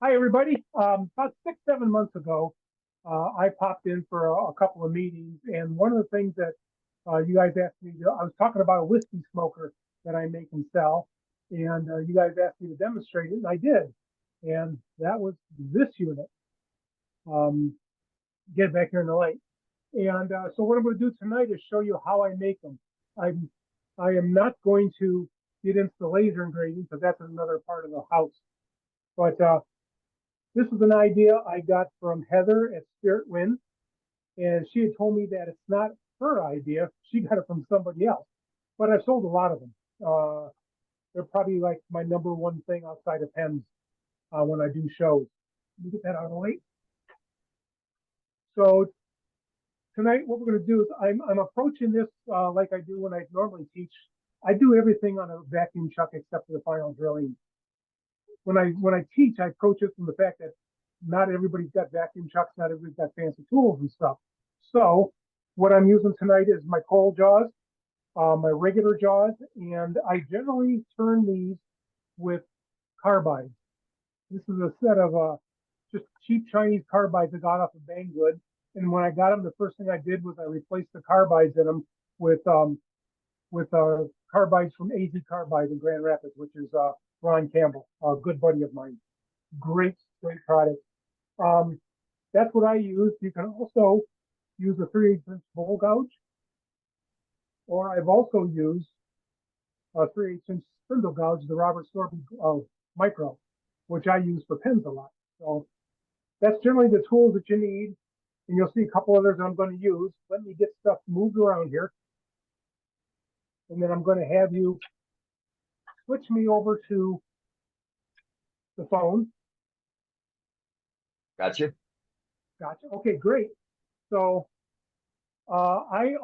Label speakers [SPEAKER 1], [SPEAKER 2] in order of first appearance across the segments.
[SPEAKER 1] Hi, everybody. About 6, 7 months ago, I popped in for a couple of meetings, and one of the things that you guys asked me to, I was talking about a whiskey smoker that I make and sell, and you guys asked me to demonstrate it, and I did. And that was this unit. Um, get back here in the light. And so what I'm going to do tonight is show you how I make them. I'm, I am not going to get into the laser engraving because that's another part of the house. But this is an idea I got from Heather at Spirit Wind, and she had told me that it's not her idea. She got it from somebody else. But I've sold a lot of them. They're probably like my number one thing outside of pens when I do shows. Let me get that out of the way. So tonight, what we're going to do is I'm approaching this like I do when I normally teach. I do everything on a vacuum chuck except for the final drilling. When I teach, I approach it from the fact that not everybody's got vacuum chucks, not everybody's got fancy tools and stuff. So what I'm using tonight is my coal jaws, my regular jaws, and I generally turn these with carbides. This is a set of just cheap Chinese carbides I got off of Banggood. And when I got them, the first thing I did was I replaced the carbides in them with carbides from AZ Carbide in Grand Rapids, which is Ron Campbell, a good buddy of mine. Great product. Um, that's what I use. You can also use a 3/8 inch bowl gouge, or I've also used a 3/8 inch spindle gouge, the Robert Sorby Micro, which I use for pens a lot. So that's generally the tools that you need. And you'll see a couple others I'm going to use. Let me get stuff moved around here. And then I'm going to have you switch me over to the phone.
[SPEAKER 2] Gotcha.
[SPEAKER 1] Gotcha. Okay, great. So I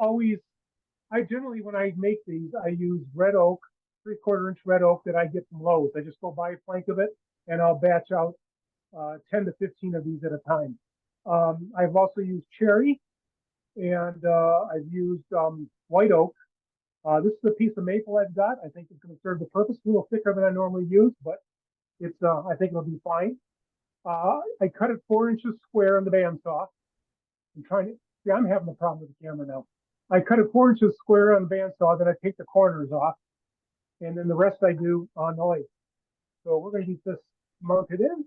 [SPEAKER 1] generally, when I make these, I use red oak, 3/4 inch red oak that I get from Lowe's. I just go buy a plank of it and I'll batch out 10 to 15 of these at a time. I've also used cherry, and I've used white oak. This is a piece of maple I've got. I think it's going to serve the purpose. A little thicker than I normally use, but it's I think it'll be fine. I cut it 4 inches square on the bandsaw. I'm trying to see. I'm having a problem with the camera now. I cut it 4 inches square on the bandsaw. Then I take the corners off, and then the rest I do on the lathe. So we're going to get this mounted in.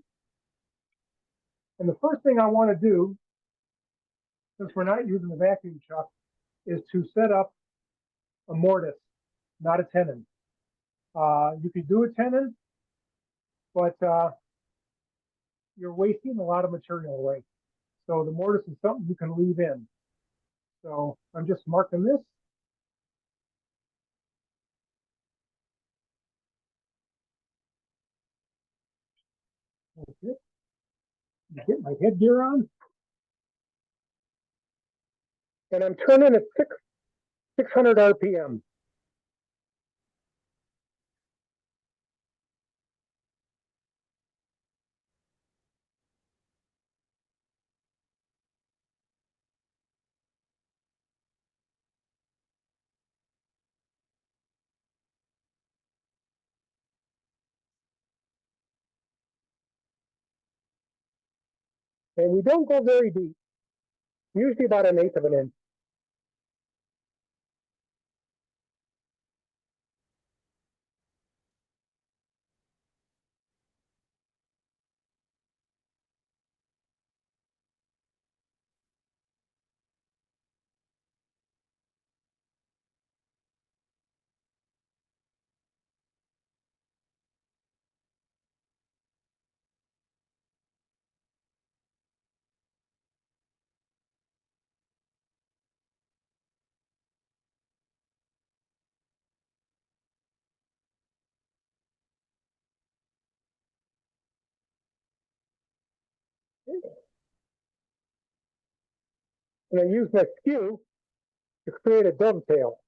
[SPEAKER 1] And the first thing I want to do, since we're not using the vacuum chuck, is to set up a mortise, not a tenon. You could do a tenon, but you're wasting a lot of material away. So the mortise is something you can leave in. So I'm just marking this. Okay. Get my headgear on. And I'm turning at 600 RPM. And we don't go very deep, usually about 1/8 of an inch. And I use my skew to create a dovetail.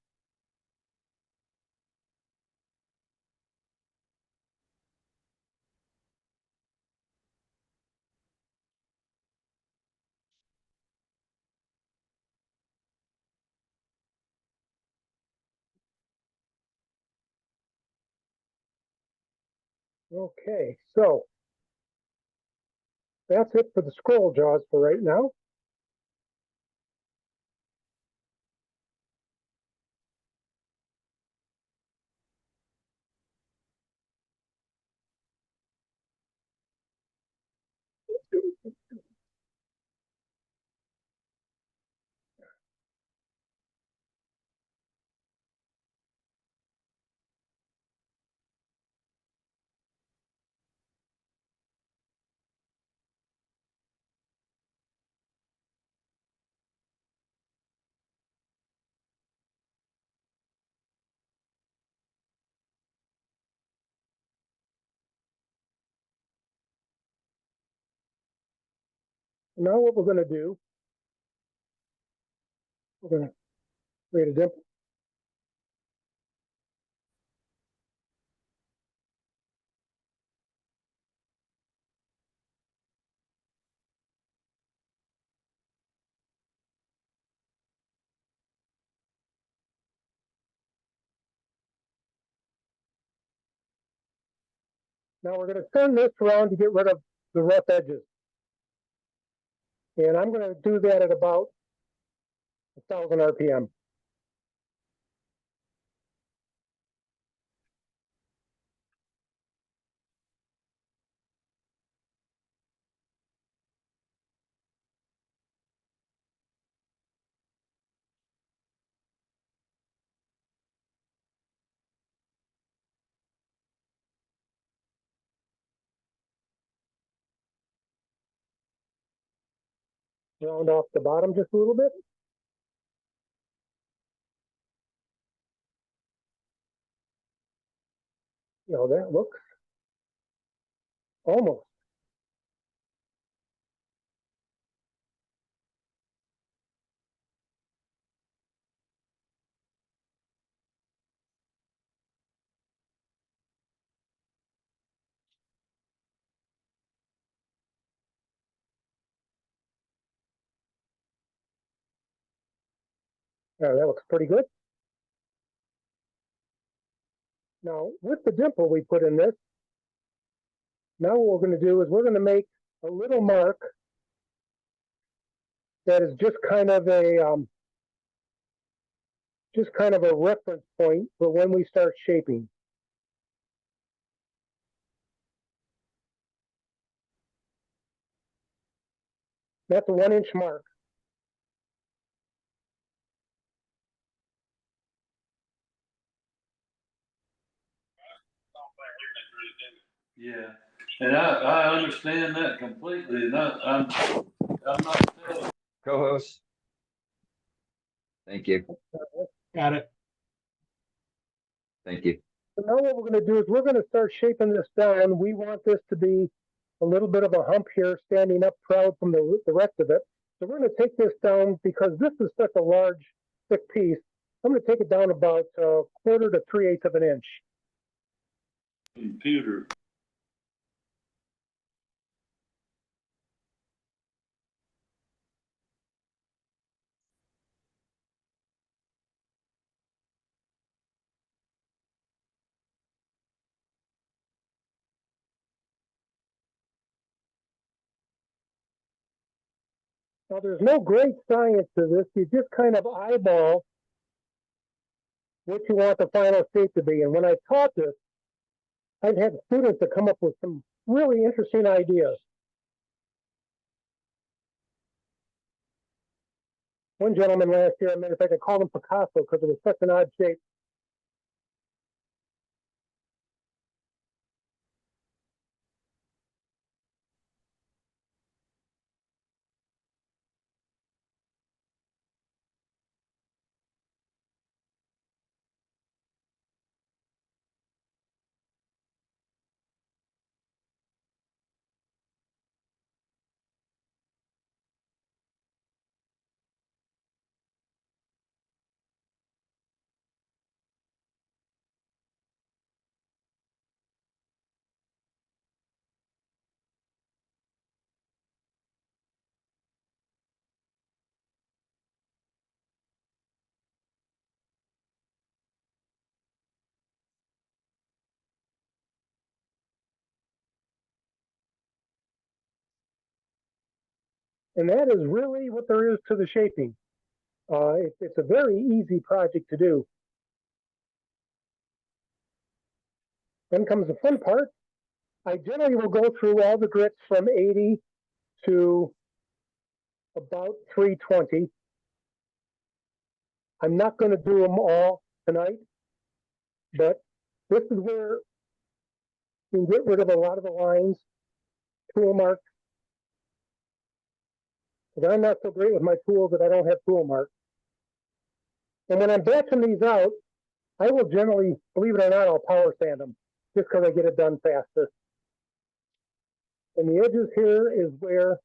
[SPEAKER 1] Okay, so That's it for the scroll jaws for right now. Now what we're going to do, we're going to create a dimple. Now we're going to turn this around to get rid of the rough edges. And I'm going to do that at about 1,000 RPM. Round off the bottom just a little bit. That looks almost. That looks pretty good. Now, with the dimple we put in this, now what we're going to do is we're going to make a little mark that is just kind of a reference point for when we start shaping. That's a 1-inch mark.
[SPEAKER 2] Yeah, and I understand that completely, and I'm not telling.
[SPEAKER 3] Co-host. Thank you.
[SPEAKER 1] Got it.
[SPEAKER 3] Thank you.
[SPEAKER 1] So now what we're going to do is we're going to start shaping this down. We want this to be a little bit of a hump here, standing up proud from the rest of it. So we're going to take this down because this is such a large, thick piece. I'm going to take it down about 1/4 to 3/8 of an inch.
[SPEAKER 2] Computer.
[SPEAKER 1] Now, there's no great science to this. You just kind of eyeball what you want the final shape to be. And when I taught this, I've had students that come up with some really interesting ideas. One gentleman last year, I mean, if I could call him Picasso because it was such an odd shape. And that is really what there is to the shaping. It's a very easy project to do. Then comes the fun part. I generally will go through all the grits from 80 to about 320. I'm not going to do them all tonight, but this is where you can get rid of a lot of the lines, tool marks. Because I'm not so great with my tools that I don't have tool marks. And when I'm batching these out, I will generally, believe it or not, I'll power sand them just because I get it done faster. And the edges here is where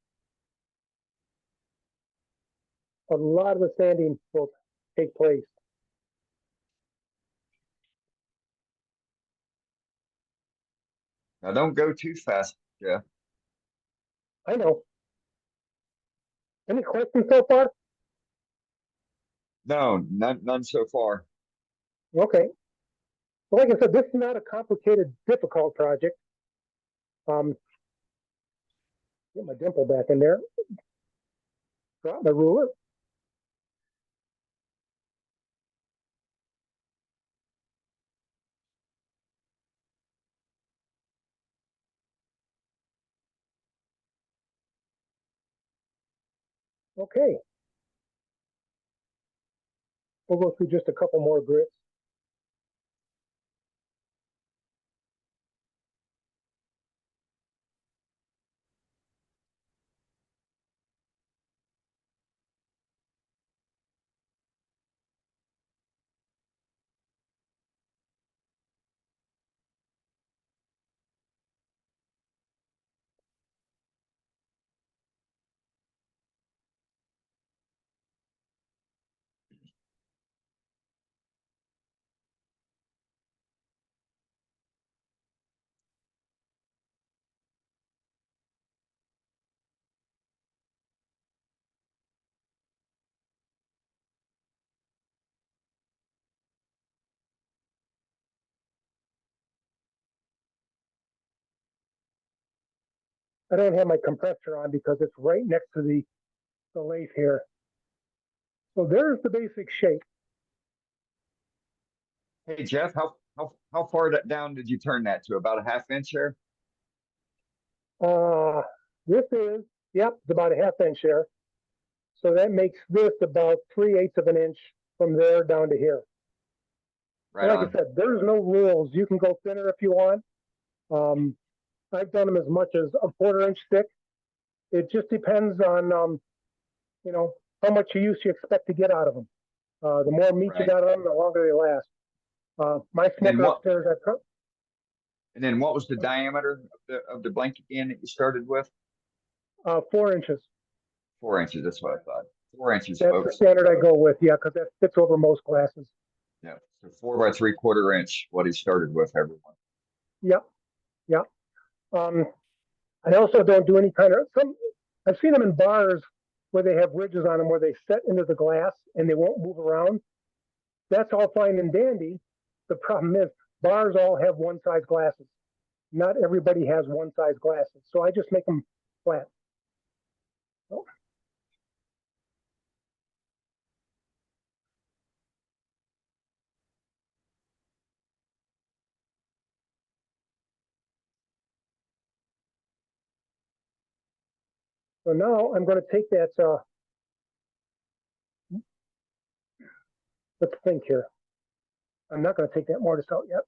[SPEAKER 1] a lot of the sanding will take place.
[SPEAKER 3] Now don't go too fast, Jeff.
[SPEAKER 1] I know. Any questions so far?
[SPEAKER 3] No, none so far.
[SPEAKER 1] Okay. Well, like I said, this is not a complicated, difficult project. Get my dimple back in there. Drop my ruler. Okay. We'll go through just a couple more grits. I don't have my compressor on because it's right next to the lathe here. So there's the basic shape.
[SPEAKER 3] Hey Jeff, how far down did you turn that to? About a half inch there?
[SPEAKER 1] This is, yep, it's about a half inch there. So that makes this about 3/8 of an inch from there down to here.
[SPEAKER 3] Right
[SPEAKER 1] Like
[SPEAKER 3] on.
[SPEAKER 1] I said, there's no rules. You can go thinner if you want. I've done them as much as a 1/4 inch thick. It just depends on, you know, how much use you expect to get out of them. The more meat you
[SPEAKER 3] Right.
[SPEAKER 1] got on them, the longer they last. My
[SPEAKER 3] And then
[SPEAKER 1] smoker
[SPEAKER 3] what?
[SPEAKER 1] upstairs,
[SPEAKER 3] And then what was the diameter of the blanket can that you started with?
[SPEAKER 1] 4 inches.
[SPEAKER 3] 4 inches. That's what I thought. 4 inches,
[SPEAKER 1] That's the
[SPEAKER 3] folks.
[SPEAKER 1] standard I go with, yeah, because that fits over most glasses.
[SPEAKER 3] Yeah. So 4 by 3/4 inch. What he started with, everyone.
[SPEAKER 1] Yep, yep. I also don't do any kind of I've seen them in bars where they have ridges on them where they set into the glass and they won't move around. That's all fine and dandy. The problem is bars all have one size glasses. Not everybody has one size glasses, so I just make them flat. Oh. So now I'm going to take that. Let's think here. I'm not going to take that mortise out yet.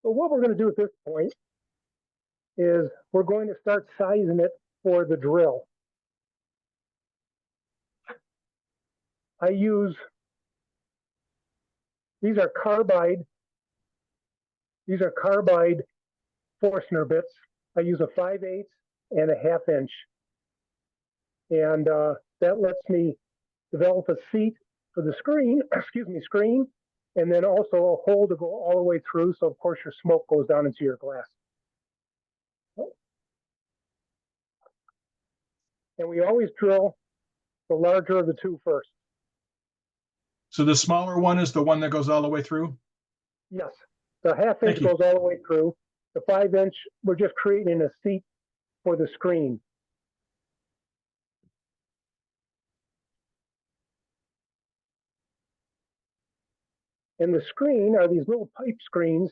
[SPEAKER 1] So what we're going to do at this point is we're going to start sizing it for the drill. I use, these are carbide Forstner bits. I use a 5/8 and a 1/2 inch. And that lets me develop a seat for the screen, excuse me, screen, and then also a hole to go all the way through. So of course your smoke goes down into your glass. And we always drill the larger of the two first.
[SPEAKER 4] So the smaller one is the one that goes all the way through?
[SPEAKER 1] Yes, the half inch
[SPEAKER 4] Thank you.
[SPEAKER 1] goes all the way through. The 5 inch, we're just creating a seat for the screen. And the screen are these little pipe screens.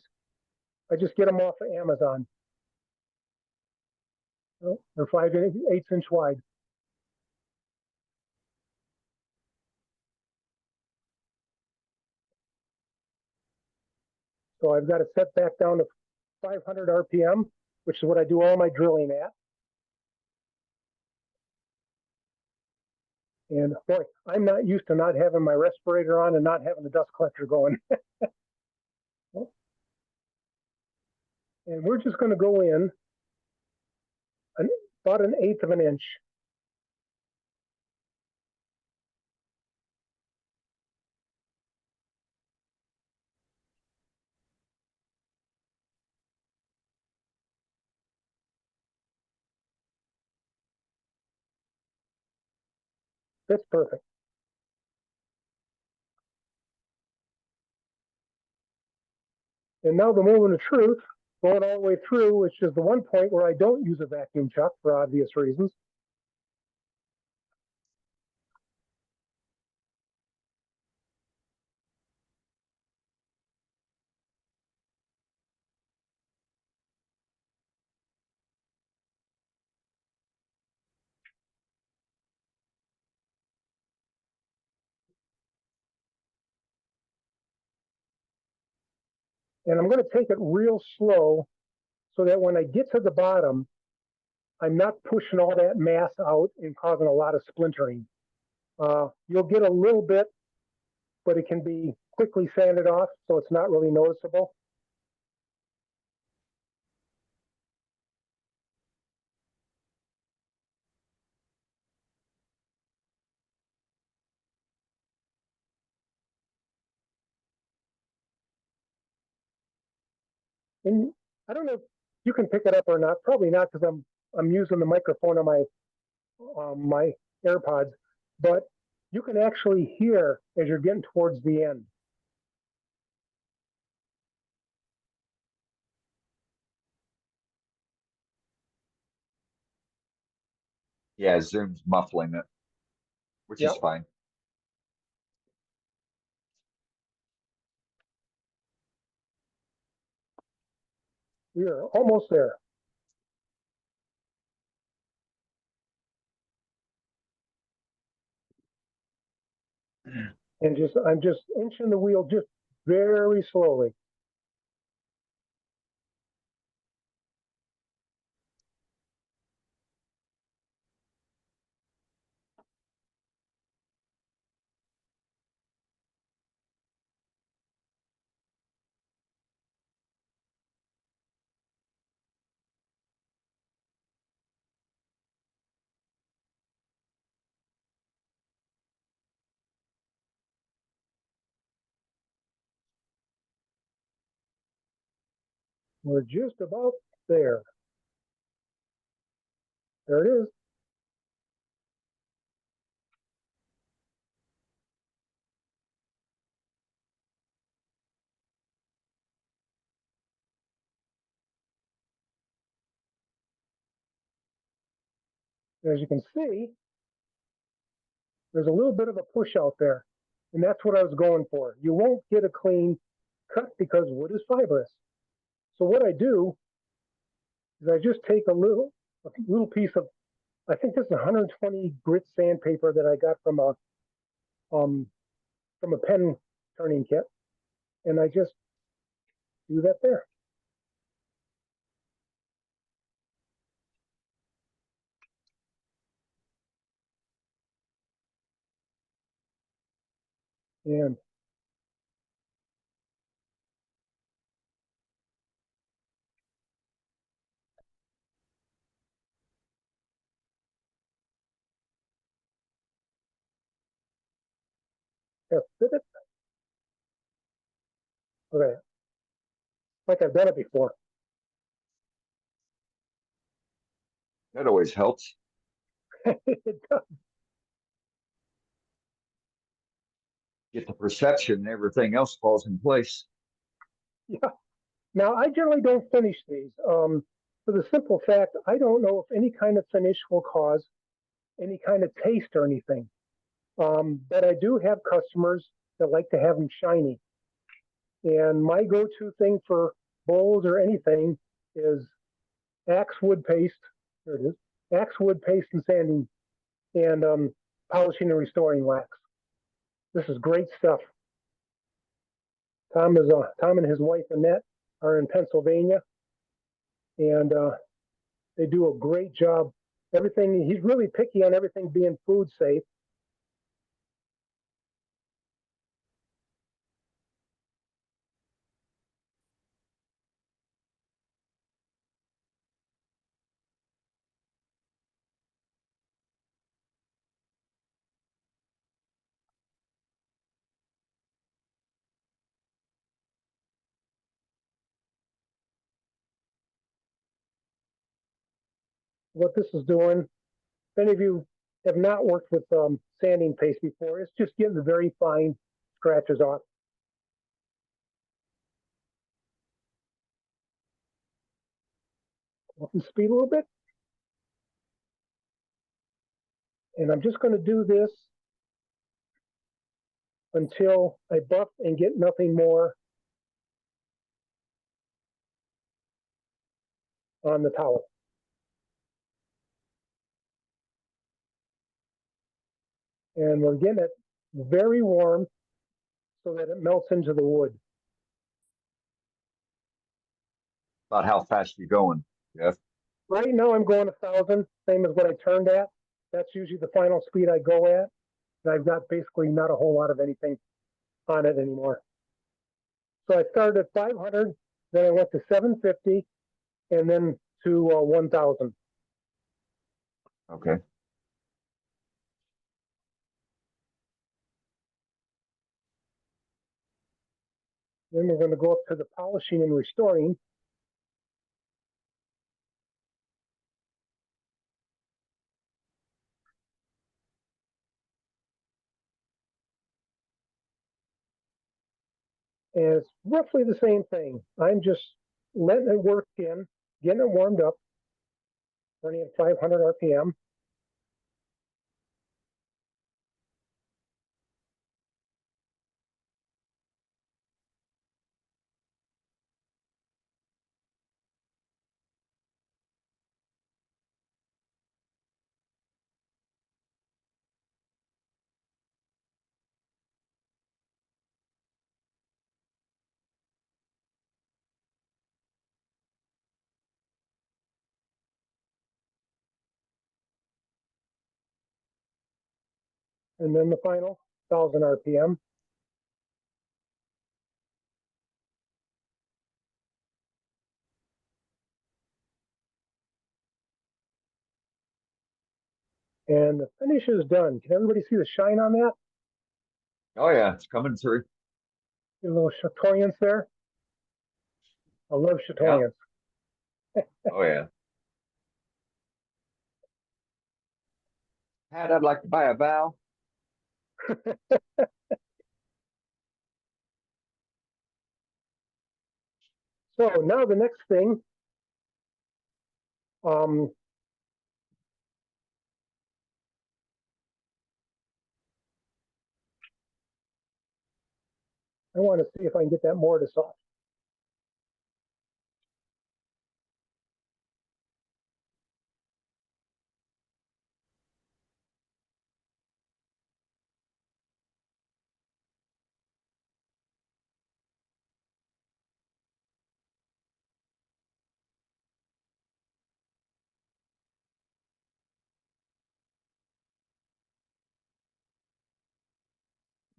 [SPEAKER 1] I just get them off of Amazon. They're 5/8 inch wide. So I've got it set back down to 500 RPM, which is what I do all my drilling at. And boy, I'm not used to not having my respirator on and not having the dust collector going. And we're just going to go in about 1/8 of an inch. That's perfect. And now the moment of truth, going all the way through, which is the one point where I don't use a vacuum chuck for obvious reasons. And I'm going to take it real slow so that when I get to the bottom, I'm not pushing all that mass out and causing a lot of splintering. You'll get a little bit, but it can be quickly sanded off, so it's not really noticeable. And I don't know if you can pick it up or not. Probably not, because I'm using the microphone on my AirPods, but you can actually hear as you're getting towards the end.
[SPEAKER 3] Yeah, Zoom's muffling it, which is
[SPEAKER 1] Yep.
[SPEAKER 3] fine.
[SPEAKER 1] We are almost there. And I'm just inching the wheel just very slowly. We're just about there. There it is. As you can see, there's a little bit of a push out there, and that's what I was going for. You won't get a clean cut because wood is fibrous. So what I do is I just take a little piece of, I think this is 120 grit sandpaper that I got from a pen turning kit, and I just do that there. And Have fit it. Okay. Like I've done it before.
[SPEAKER 3] That always helps.
[SPEAKER 1] It does.
[SPEAKER 3] Get the perception and everything else falls in place.
[SPEAKER 1] Yeah. Now, I generally don't finish these, for the simple fact, I don't know if any kind of finish will cause any kind of taste or anything. But I do have customers that like to have them shiny. And my go-to thing for bowls or anything is Axe wood paste. There it is. Axe wood paste and sanding and polishing and restoring wax. This is great stuff. Tom and his wife Annette are in Pennsylvania, and they do a great job. Everything, he's really picky on everything being food safe. What this is doing, if any of you have not worked with sanding paste before, it's just getting the very fine scratches off. Up the speed a little bit. And I'm just going to do this until I buff and get nothing more on the towel. And we're getting it very warm so that it melts into the wood.
[SPEAKER 3] About how fast you going, Jeff?
[SPEAKER 1] Right now I'm going 1,000, same as what I turned at. That's usually the final speed I go at. And I've got basically not a whole lot of anything on it anymore. So I started at 500, then I went to 750, and then to 1,000.
[SPEAKER 3] Okay.
[SPEAKER 1] Then we're going to go up to the polishing and restoring. And it's roughly the same thing. I'm just letting it work in, getting it warmed up, running at 500 RPM. And then the final 1,000 RPM. And the finish is done. Can everybody see the shine on that?
[SPEAKER 3] Oh yeah, it's coming through.
[SPEAKER 1] A little chatoyance there. I love chatoyance.
[SPEAKER 3] Oh yeah. Pat, I'd like to buy a vowel.
[SPEAKER 1] So now the next thing, um, I want to see if I can get that mortise off.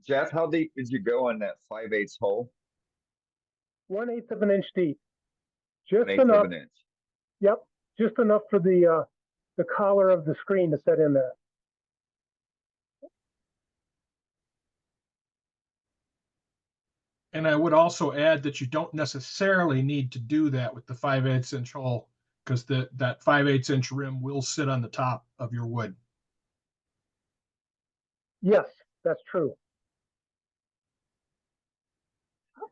[SPEAKER 3] Jeff, how deep did you go in that 5/8 hole?
[SPEAKER 1] 1/8 of an inch deep. Just
[SPEAKER 3] 1/8 of
[SPEAKER 1] enough.
[SPEAKER 3] an inch.
[SPEAKER 1] Yep, just enough for the collar of the screen to set in there.
[SPEAKER 4] And I would also add that you don't necessarily need to do that with the 5/8 inch hole, because that 5/8 inch rim will sit on the top of your wood.
[SPEAKER 1] Yes, that's true.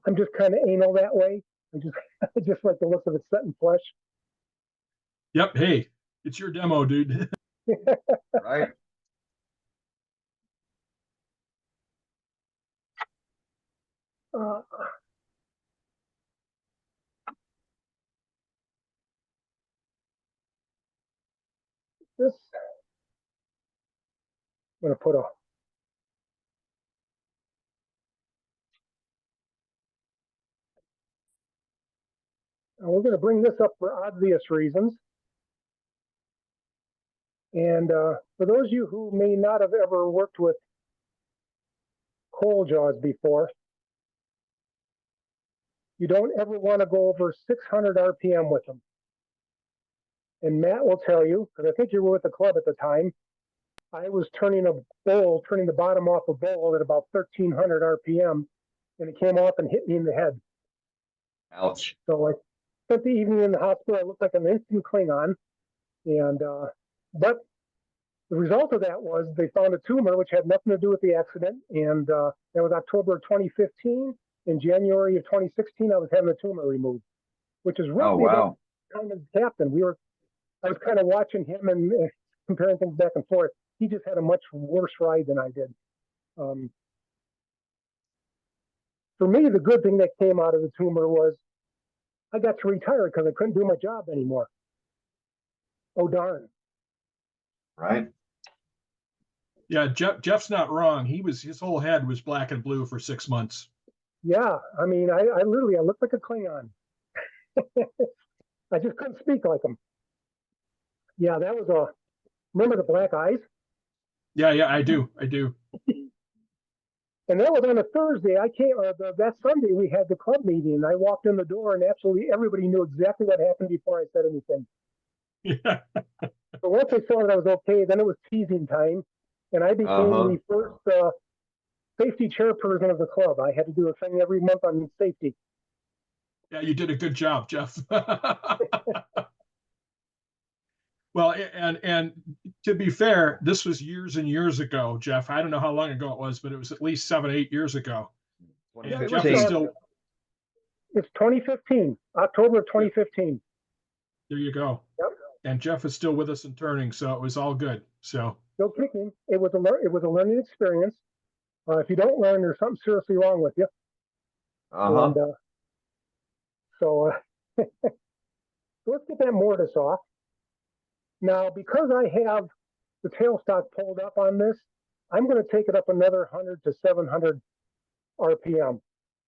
[SPEAKER 1] I'm just kind of anal that way. I just like the look of it set in flesh.
[SPEAKER 4] Yep. Hey, it's your demo, dude.
[SPEAKER 3] Right?
[SPEAKER 1] Uh, this, I'm going to put a, we're going to bring this up for obvious reasons. And for those of you who may not have ever worked with coal jaws before, you don't ever want to go over 600 RPM with them. And Matt will tell you, because I think you were with the club at the time, I was turning the bottom off a bowl at about 1300 RPM, and it came off and hit me in the head.
[SPEAKER 3] Ouch.
[SPEAKER 1] So I spent the evening in the hospital. I looked like an instant Klingon. And, but the result of that was they found a tumor, which had nothing to do with the accident. And that was October of 2015. In January of 2016, I was having the tumor removed, which is
[SPEAKER 3] Oh,
[SPEAKER 1] roughly about
[SPEAKER 3] wow.
[SPEAKER 1] the time of the captain. I was kind of watching him and comparing things back and forth. He just had a much worse ride than I did. For me, the good thing that came out of the tumor was I got to retire because I couldn't do my job anymore. Oh, darn.
[SPEAKER 3] Right?
[SPEAKER 4] Yeah, Jeff's not wrong. His whole head was black and blue for 6 months.
[SPEAKER 1] Yeah, I mean, I literally, I looked like a Klingon. I just couldn't speak like him. Yeah, that was remember the black eyes?
[SPEAKER 4] Yeah, I do.
[SPEAKER 1] And that was on a Thursday. That Sunday we had the club meeting, and I walked in the door, and absolutely everybody knew exactly what happened before I said anything.
[SPEAKER 4] Yeah.
[SPEAKER 1] So once I saw that I was okay, then it was teasing time, and I became the first safety chairperson of the club. I had to do a thing every month on safety.
[SPEAKER 4] Yeah, you did a good job, Jeff. Well, and to be fair, this was years and years ago, Jeff. I don't know how long ago it was, but it was at least 7, 8 years ago. And Jeff is
[SPEAKER 3] 2015.
[SPEAKER 4] still.
[SPEAKER 1] It's 2015, October of 2015.
[SPEAKER 4] There you go.
[SPEAKER 1] Yep.
[SPEAKER 4] And Jeff is still with us and turning, so it was all good. So
[SPEAKER 1] No kicking. It was a learning experience. If you don't learn, there's something seriously wrong with you.
[SPEAKER 3] Uh-huh.
[SPEAKER 1] And so let's get that mortise off. Now, because I have the tailstock pulled up on this, I'm going to take it up another 100 to 700 RPM.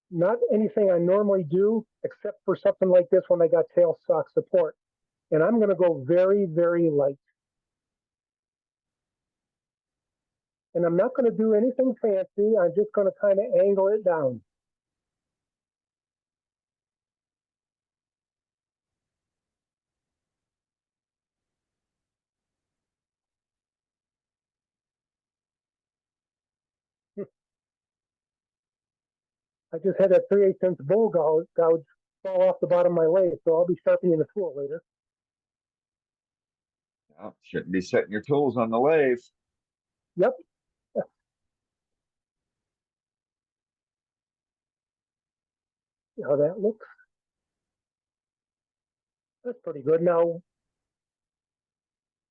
[SPEAKER 1] Not anything I normally do, except for something like this when I got tailstock support. And I'm going to go very, very light. And I'm not going to do anything fancy. I'm just going to kind of angle it down. I just had that 3/8 inch bowl gouge fall off the bottom of my lathe, so I'll be sharpening the tool later.
[SPEAKER 3] Yeah, shouldn't be setting your tools on the lathe.
[SPEAKER 1] Yep. See how that looks. That's pretty good. Now,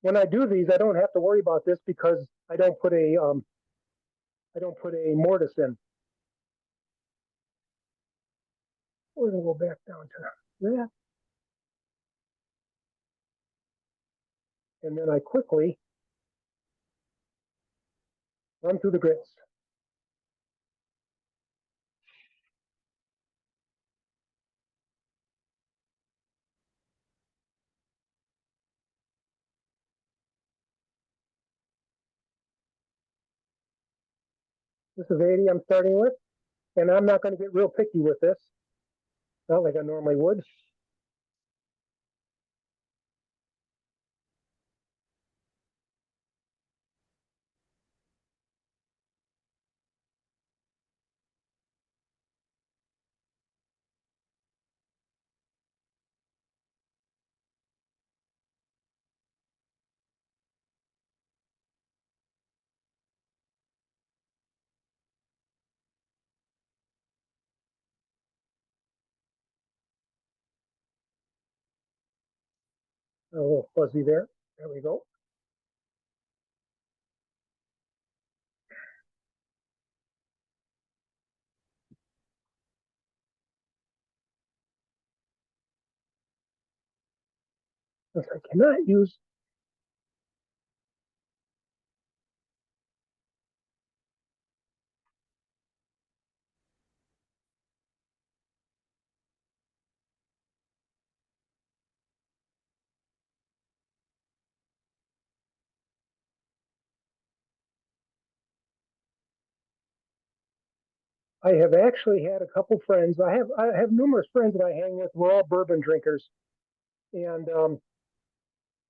[SPEAKER 1] when I do these, I don't have to worry about this because I don't put a mortise in. We're gonna go back down to that. And then I quickly run through the grits. This is 80 I'm starting with, and I'm not going to get real picky with this, not like I normally would. A little fuzzy there. There we go. Since I cannot use. I have actually had a couple friends. I have numerous friends that I hang with. We're all bourbon drinkers, and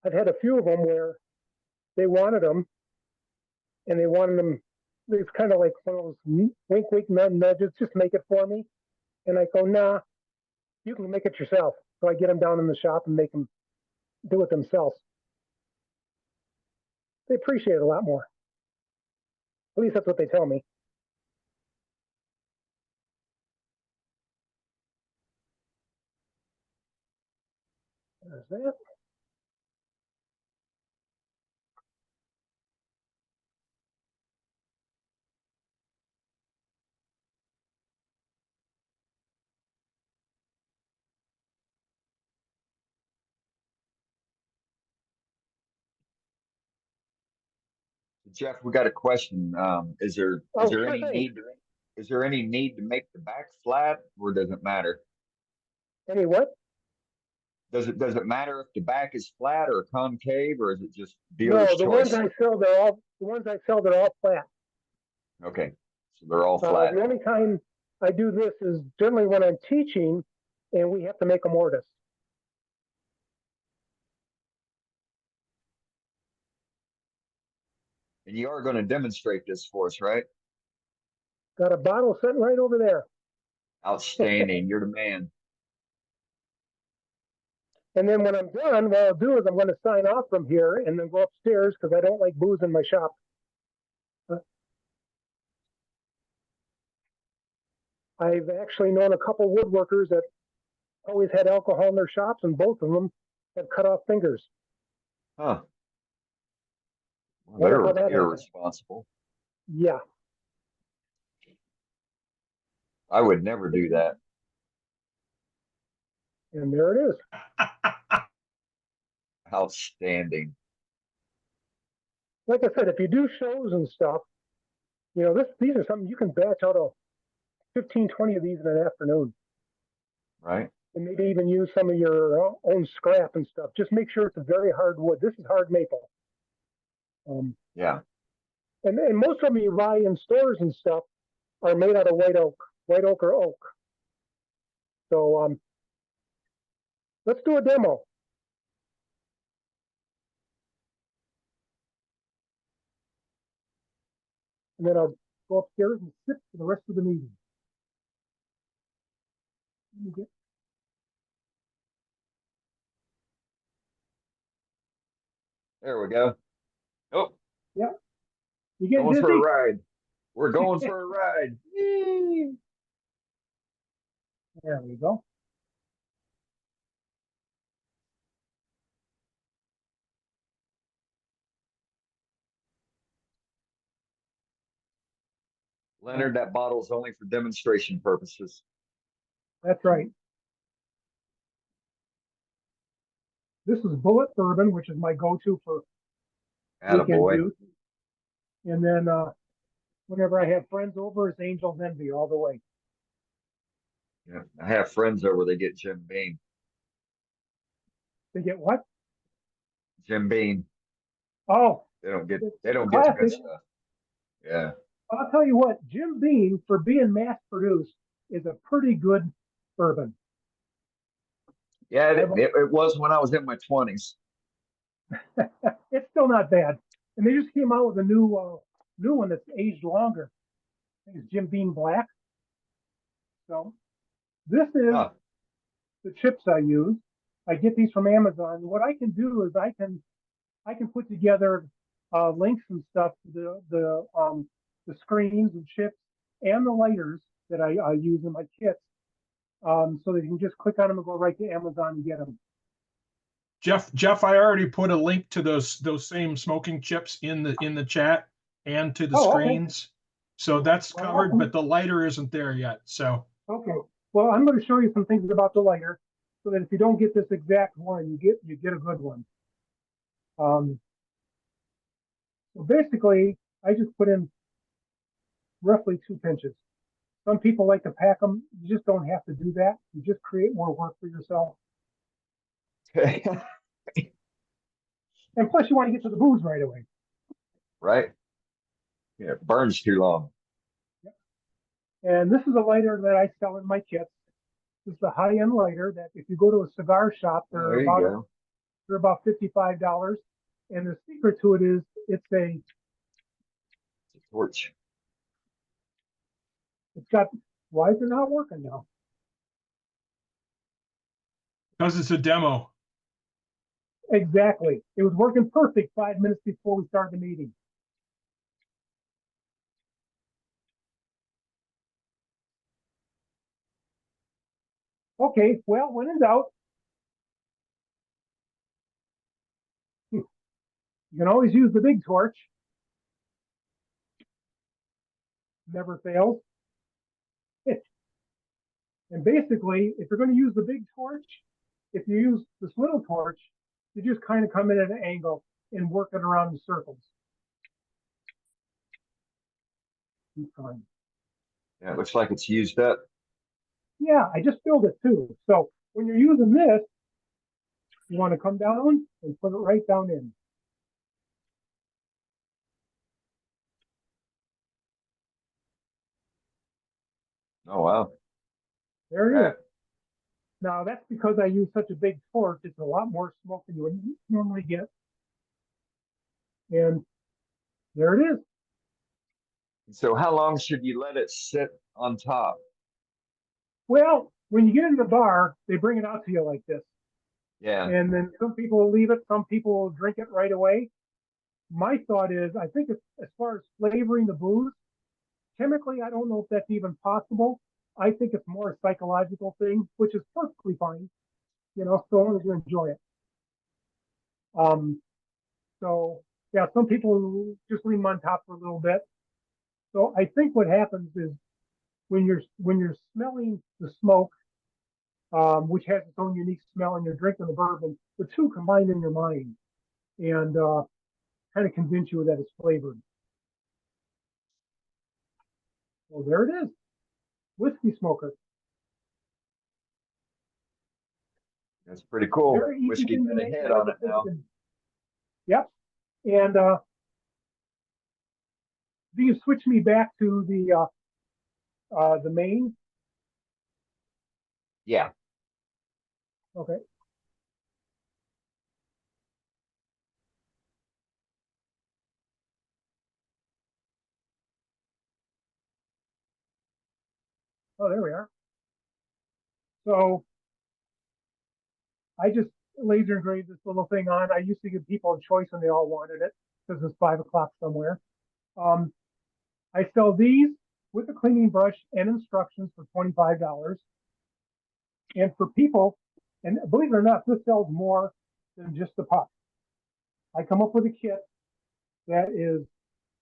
[SPEAKER 1] I've had a few of them where they wanted them, and they wanted them. It's kind of like one of those wink, wink, nudges. Just make it for me, and I go, nah, you can make it yourself. So I get them down in the shop and make them do it themselves. They appreciate it a lot more. At least that's what they tell me. There's that.
[SPEAKER 3] Jeff, we got a question. Is there
[SPEAKER 1] Oh,
[SPEAKER 3] is there
[SPEAKER 1] sure
[SPEAKER 3] any
[SPEAKER 1] thing.
[SPEAKER 3] need is there any need to make the back flat, or does it matter?
[SPEAKER 1] Any what?
[SPEAKER 3] Does it matter if the back is flat or concave, or is it just
[SPEAKER 1] No,
[SPEAKER 3] dealer's
[SPEAKER 1] the ones
[SPEAKER 3] choice?
[SPEAKER 1] I sell, they're all flat.
[SPEAKER 3] Okay, so they're all flat.
[SPEAKER 1] The only time I do this is generally when I'm teaching, and we have to make a mortise.
[SPEAKER 3] And you are going to demonstrate this for us, right?
[SPEAKER 1] Got a bottle sitting right over there.
[SPEAKER 3] Outstanding. You're the man.
[SPEAKER 1] And then when I'm done, what I'll do is I'm going to sign off from here and then go upstairs because I don't like booze in my shop. I've actually known a couple woodworkers that always had alcohol in their shops, and both of them have cut off fingers.
[SPEAKER 3] Huh. Well,
[SPEAKER 1] Wonder how that
[SPEAKER 3] they're
[SPEAKER 1] happened.
[SPEAKER 3] irresponsible.
[SPEAKER 1] Yeah,
[SPEAKER 3] I would never do that.
[SPEAKER 1] and there it is.
[SPEAKER 3] Outstanding.
[SPEAKER 1] Like I said, if you do shows and stuff, these are something you can batch out of 15, 20 of these in an afternoon.
[SPEAKER 3] Right?
[SPEAKER 1] And maybe even use some of your own scrap and stuff. Just make sure it's a very hard wood. This is hard maple.
[SPEAKER 3] Yeah.
[SPEAKER 1] And most of them you buy in stores and stuff are made out of white oak or oak. So let's do a demo. And then I'll go upstairs and sit for the rest of the meeting.
[SPEAKER 3] There we go. Oh,
[SPEAKER 1] Yeah. You getting
[SPEAKER 3] going
[SPEAKER 1] dizzy?
[SPEAKER 3] for a ride. We're going for a ride. Yee.
[SPEAKER 1] There we go.
[SPEAKER 3] Leonard, that bottle's only for demonstration purposes.
[SPEAKER 1] That's right. This is Bullet Bourbon, which is my go-to for weekend
[SPEAKER 3] Attaboy.
[SPEAKER 1] use. And then whenever I have friends over, it's Angel's Envy all the way.
[SPEAKER 3] Yeah. I have friends over, they get Jim Beam.
[SPEAKER 1] They get what?
[SPEAKER 3] Jim Beam.
[SPEAKER 1] Oh,
[SPEAKER 3] They don't get
[SPEAKER 1] it's
[SPEAKER 3] the good
[SPEAKER 1] classic.
[SPEAKER 3] stuff. Yeah.
[SPEAKER 1] I'll tell you what, Jim Beam, for being mass produced, is a pretty good bourbon.
[SPEAKER 3] Yeah, it was when I was in my 20s.
[SPEAKER 1] It's still not bad. And they just came out with a new one that's aged longer. I think it's Jim Beam Black. So this is
[SPEAKER 3] Huh.
[SPEAKER 1] the chips I use. I get these from Amazon. What I can do is I can put together links and stuff to the screens and chips and the lighters that I use in my kits, so that you can just click on them and go right to Amazon and get them.
[SPEAKER 4] Jeff, I already put a link to those same smoking chips in the chat and to the
[SPEAKER 1] Oh, okay.
[SPEAKER 4] screens. So that's
[SPEAKER 1] Well,
[SPEAKER 4] covered,
[SPEAKER 1] awesome.
[SPEAKER 4] but the lighter isn't there yet. So
[SPEAKER 1] Okay, well, I'm gonna show you some things about the lighter, so that if you don't get this exact one, you get a good one. So basically, I just put in roughly 2 pinches. Some people like to pack them. You just don't have to do that. You just create more work for yourself. And plus, you want to get to the booze right away.
[SPEAKER 3] Right? Yeah, it burns too long.
[SPEAKER 1] And this is a lighter that I sell in my kits. This is a high-end lighter that if you go to a cigar shop,
[SPEAKER 3] There you go.
[SPEAKER 1] they're about $55. And the secret to it is it's
[SPEAKER 3] Torch.
[SPEAKER 1] got, why is it not working now?
[SPEAKER 4] because it's a demo.
[SPEAKER 1] Exactly. It was working perfect 5 minutes before we started the meeting. Okay, well, when in doubt, you can always use the big torch. Never fails. And basically, if you're going to use the big torch, if you use this little torch, you just kind of come in at an angle and work it around in circles. Keep going.
[SPEAKER 3] Yeah, it looks like it's used up.
[SPEAKER 1] Yeah, I just filled it too. So when you're using this, you want to come down and put it right down in.
[SPEAKER 3] Oh, wow.
[SPEAKER 1] There it
[SPEAKER 3] Yeah.
[SPEAKER 1] is. Now that's because I use such a big torch. It's a lot more smoke than you would normally get. And there it is.
[SPEAKER 3] So how long should you let it sit on top?
[SPEAKER 1] Well, when you get into the bar, they bring it out to you like this.
[SPEAKER 3] Yeah.
[SPEAKER 1] And then some people will leave it, some people will drink it right away. My thought is, I think as far as flavoring the booze, chemically, I don't know if that's even possible. I think it's more a psychological thing, which is perfectly fine, so long as you enjoy it. So yeah, some people just leave them on top for a little bit. So I think what happens is when you're smelling the smoke, which has its own unique smell, and you're drinking the bourbon, the two combine in your mind and kind of convince you that it's flavored. Well, there it is, whiskey smoker.
[SPEAKER 3] That's pretty cool.
[SPEAKER 1] Very easy
[SPEAKER 3] Whiskey
[SPEAKER 1] thing to
[SPEAKER 3] got a
[SPEAKER 1] make.
[SPEAKER 3] head on it now.
[SPEAKER 1] Yep. And do you switch me back to the main?
[SPEAKER 3] Yeah.
[SPEAKER 1] Okay. Oh, there we are. So I just laser engraved this little thing on. I used to give people a choice and they all wanted it because it's 5 o'clock somewhere. I sell these with a cleaning brush and instructions for $25. And for people, and believe it or not, this sells more than just the puck. I come up with a kit that is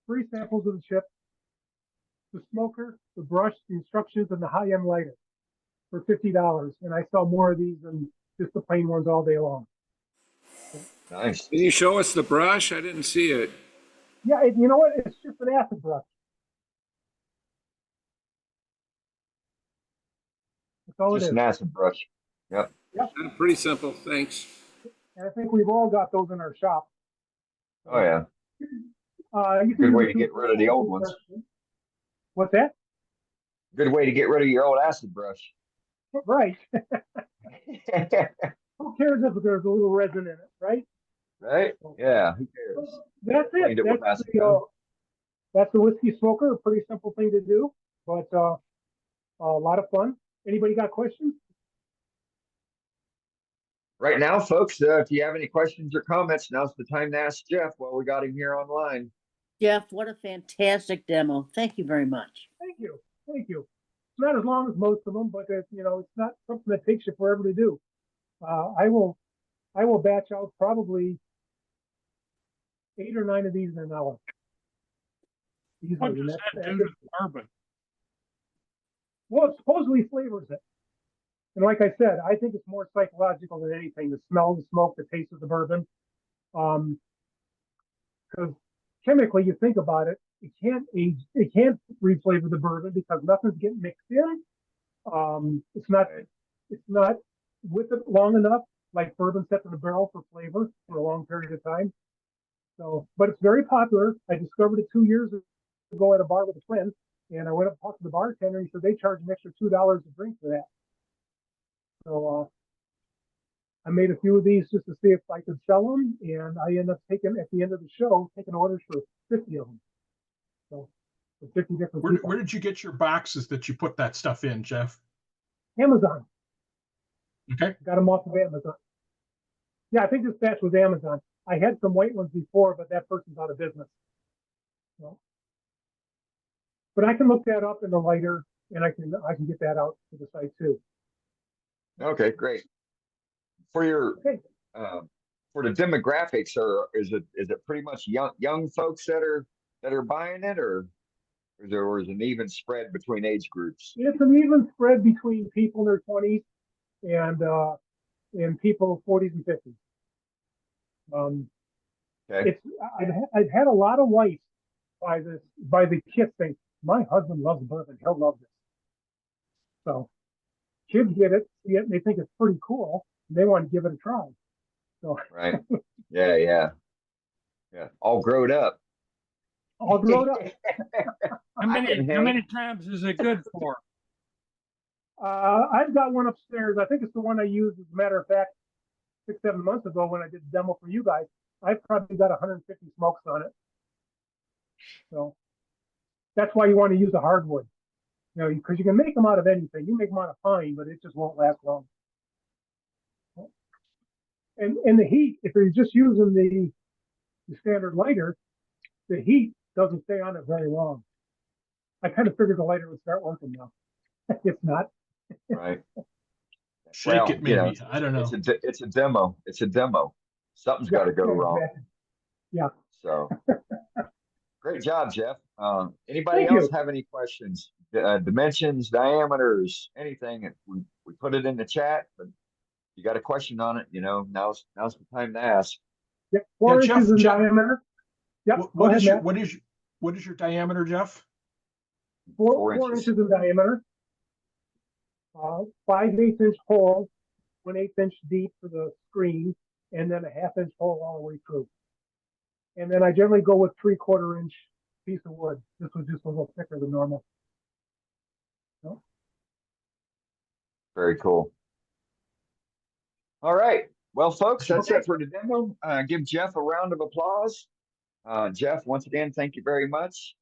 [SPEAKER 1] 3 samples of the chip, the smoker, the brush, the instructions, and the high-end lighter for $50. And I sell more of these than just the plain ones all day long.
[SPEAKER 3] Nice.
[SPEAKER 5] Can you show us the brush? I didn't see it.
[SPEAKER 1] Yeah, you know what? It's just an acid brush. That's all it
[SPEAKER 3] Just
[SPEAKER 1] is.
[SPEAKER 3] an acid brush. Yep.
[SPEAKER 5] Pretty simple, thanks.
[SPEAKER 1] And I think we've all got those in our shop.
[SPEAKER 3] Oh, yeah.
[SPEAKER 1] You can
[SPEAKER 3] Good
[SPEAKER 1] use
[SPEAKER 3] way
[SPEAKER 1] the
[SPEAKER 3] to get rid of the old ones.
[SPEAKER 1] What's that?
[SPEAKER 3] Good way to get rid of your old acid brush.
[SPEAKER 1] Right. Who cares if there's a little resin in it, right?
[SPEAKER 3] Right? Yeah. Who cares?
[SPEAKER 1] That's
[SPEAKER 3] Cleaned
[SPEAKER 1] it.
[SPEAKER 3] it with
[SPEAKER 1] That's
[SPEAKER 3] acetone.
[SPEAKER 1] that's the whiskey smoker. A pretty simple thing to do, but a lot of fun. Anybody got questions?
[SPEAKER 3] Right now, folks, if you have any questions or comments, now's the time to ask Jeff while we got him here online.
[SPEAKER 6] Jeff, what a fantastic demo. Thank you very much.
[SPEAKER 1] Thank you. Thank you. It's not as long as most of them, but it's not something that takes you forever to do. I will I will batch out probably 8 or 9 of these in an hour.
[SPEAKER 7] What
[SPEAKER 1] Easily,
[SPEAKER 7] does
[SPEAKER 1] and
[SPEAKER 7] that
[SPEAKER 1] that's,
[SPEAKER 7] do to the bourbon?
[SPEAKER 1] well, it supposedly flavors it. And like I said, I think it's more psychological than anything. The smell, the smoke, the taste of the bourbon. Because chemically, you think about it, it can't age, it can't reflavor the bourbon because nothing's getting mixed in. It's not with it long enough, like bourbon sets in a barrel for flavor for a long period of time. So, but it's very popular. I discovered it 2 years ago at a bar with a friend, and I went up and talked to the bartender. And he said they charge an extra $2 a drink for that. So I made a few of these just to see if I could sell them, and I ended up taking at the end of the show taking orders for 50 of them. So for 50 different
[SPEAKER 4] Where,
[SPEAKER 1] people.
[SPEAKER 4] where did you get your boxes that you put that stuff in, Jeff?
[SPEAKER 1] Amazon.
[SPEAKER 4] Okay.
[SPEAKER 1] Got them off of Amazon. Yeah, I think this batch was Amazon. I had some white ones before, but that person's out of business. So, but I can look that up in the lighter, and I can get that out to the site too.
[SPEAKER 3] Okay, great. For your,
[SPEAKER 1] Okay.
[SPEAKER 3] for the demographics, is it pretty much young folks that are buying it, or is there an even spread between age groups?
[SPEAKER 1] It's an even spread between people in their 20s and people 40s and 50s.
[SPEAKER 3] Okay,
[SPEAKER 1] It's I've had a lot of wives by the kids saying, my husband loves bourbon, he'll love this. So kids get it, see it, and they think it's pretty cool, and they want to give it a try. So
[SPEAKER 3] right. Yeah. All grown up.
[SPEAKER 1] all grown up.
[SPEAKER 7] How
[SPEAKER 3] I can hang.
[SPEAKER 7] many times is it good for?
[SPEAKER 1] I've got one upstairs. I think it's the one I used, as a matter of fact, 6-7 months ago when I did the demo for you guys. I've probably got 150 smokes on it. So that's why you want to use a hardwood, because you can make them out of anything. You make them out of pine, but it just won't last long. And the heat, if you're just using the standard lighter, the heat doesn't stay on it very long. I kind of figured the lighter would start working now. It's not.
[SPEAKER 3] Right.
[SPEAKER 4] Shake
[SPEAKER 3] Well,
[SPEAKER 4] it, maybe. I don't know.
[SPEAKER 3] It's a demo. It's a demo. Something's got to go wrong.
[SPEAKER 1] Exactly. Yeah.
[SPEAKER 3] So great job, Jeff. Anybody
[SPEAKER 1] Thank
[SPEAKER 3] else
[SPEAKER 1] you.
[SPEAKER 3] have any questions? Dimensions, diameters, anything? We put it in the chat, but you got a question on it, now's the time to ask.
[SPEAKER 1] Yep. 4
[SPEAKER 4] Yeah,
[SPEAKER 1] inches in
[SPEAKER 4] Jeff,
[SPEAKER 1] diameter. Yep.
[SPEAKER 4] What is
[SPEAKER 1] Matt.
[SPEAKER 4] what is your diameter, Jeff?
[SPEAKER 1] 4 inches in diameter. 5/8 inch hole, 1/8 inch deep for the screen, and then a 1/2 inch hole all the way through. And then I generally go with 3/4 inch piece of wood. This was just a little thicker than normal.
[SPEAKER 3] Very cool. All right. Well, folks, that's it for the demo. Give Jeff a round of applause. Jeff, once again, thank you very much.